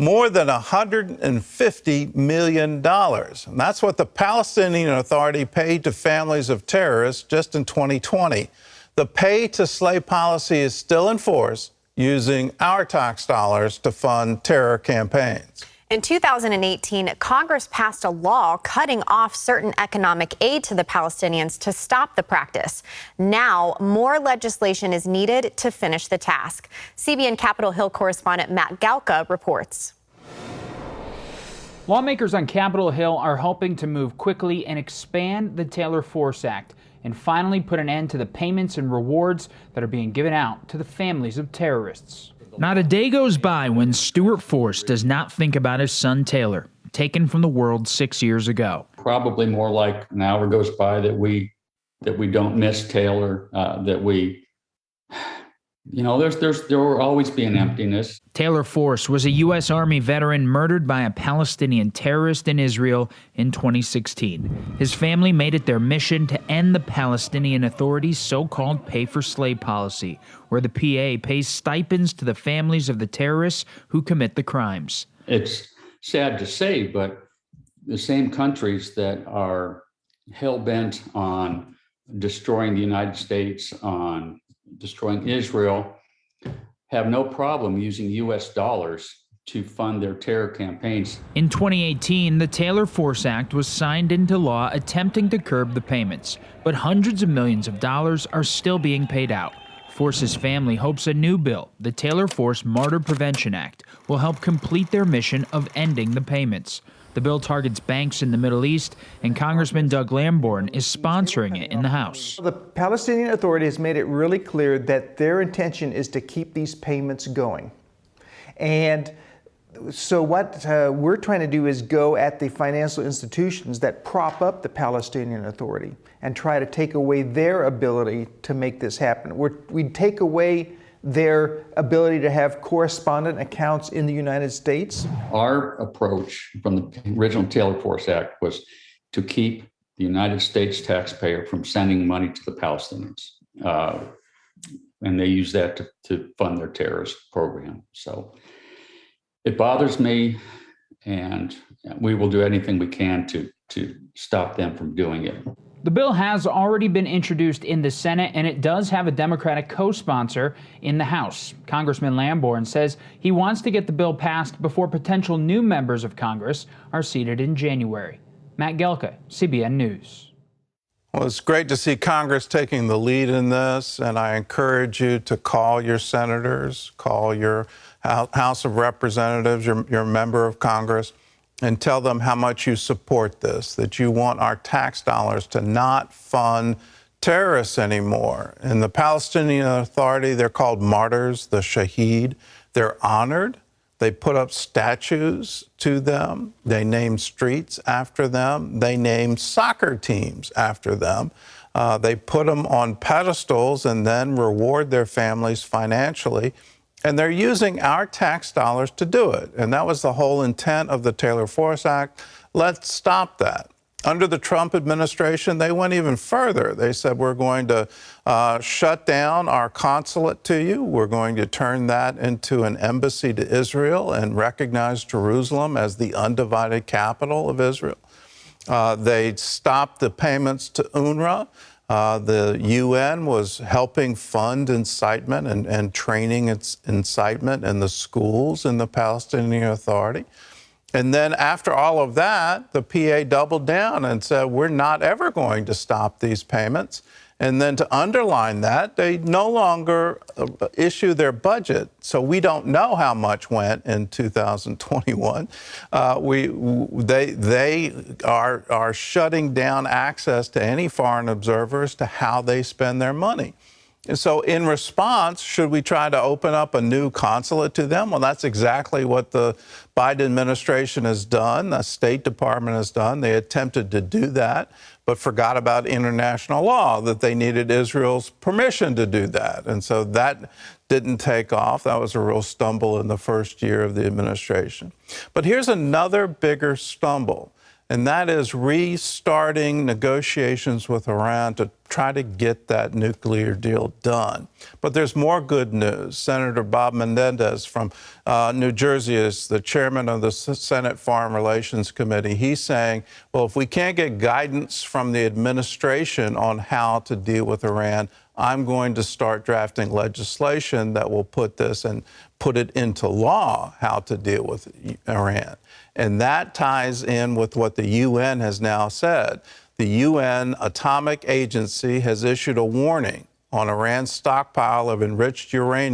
more than $150 million. And that's what the Palestinian Authority paid to families of terrorists just in 2020. The pay-to-slay policy is still in force, using our tax dollars to fund terror campaigns. In 2018, Congress passed a law cutting off certain economic aid to the Palestinians to stop the practice. Now, more legislation is needed to finish the task. CBN Capitol Hill correspondent Matt Galka reports. Lawmakers on Capitol Hill are hoping to move quickly and expand the Taylor Force Act and finally put an end to the payments and rewards that are being given out to the families of terrorists. Not a day goes by when Stuart Force does not think about his son Taylor, taken from the world 6 years ago. Probably more like an hour goes by that we don't miss Taylor, that we, there will always be an emptiness. Taylor Force was a U.S. Army veteran murdered by a Palestinian terrorist in Israel in 2016. His family made it their mission to end the Palestinian Authority's so-called pay-for-slay policy, where the PA pays stipends to the families of the terrorists who commit the crimes. It's sad to say, but the same countries that are hell-bent on destroying the United States, on destroying Israel, have no problem using U.S. dollars to fund their terror campaigns. In 2018, the Taylor Force Act was signed into law attempting to curb the payments, but hundreds of millions of dollars are still being paid out. Force's family hopes a new bill, the Taylor Force Martyr Prevention Act, will help complete their mission of ending the payments. The bill targets banks in the Middle East, and Congressman Doug Lamborn is sponsoring it in the House. The Palestinian Authority has made it really clear that their intention is to keep these payments going. And so what we're trying to do is go at the financial institutions that prop up the Palestinian Authority and try to take away their ability to make this happen. We take away their ability to have correspondent accounts in the United States. Our approach from the original Taylor Force Act was to keep the United States taxpayer from sending money to the Palestinians. And they use that to fund their terrorist program. So it bothers me, and we will do anything we can to stop them from doing it. The bill has already been introduced in the Senate, and it does have a Democratic co-sponsor in the House. Congressman Lamborn says he wants to get the bill passed before potential new members of Congress are seated in January. Matt Gelka, CBN News. Well, it's great to see Congress taking the lead in this, and I encourage you to call your senators, call your House of Representatives, your member of Congress, and tell them how much you support this, that you want our tax dollars to not fund terrorists anymore. In the Palestinian Authority, they're called martyrs, the shaheed. They're honored. They put up statues to them. They name streets after them. They name soccer teams after them. They put them on pedestals and then reward their families financially. And they're using our tax dollars to do it. And that was the whole intent of the Taylor Force Act. Let's stop that. Under the Trump administration, they went even further. They said, we're going to shut down our consulate to you. We're going to turn that into an embassy to Israel and recognize Jerusalem as the undivided capital of Israel. They stopped the payments to UNRWA. The UN was helping fund incitement and training its incitement in the schools in the Palestinian Authority. And then after all of that, the PA doubled down and said, we're not ever going to stop these payments. And then to underline that, they no longer issue their budget. So we don't know how much went in 2021. They are shutting down access to any foreign observers to how they spend their money. And so in response, should we try to open up a new consulate to them? Well, that's exactly what the Biden administration has done, the State Department has done. They attempted to do that, but forgot about international law, that they needed Israel's permission to do that. And so that didn't take off. That was a real stumble in the first year of the administration. But here's another bigger stumble. and that is restarting negotiations with Iran to try to get that nuclear deal done. But there's more good news. Senator Bob Menendez from New Jersey is the chairman of the Senate Foreign Relations Committee. He's saying, well, if we can't get guidance from the administration on how to deal with Iran, I'm going to start drafting legislation that will put this and put it into law how to deal with Iran. And that ties in with what the UN has now said. The UN Atomic Agency has issued a warning on Iran's stockpile of enriched uranium.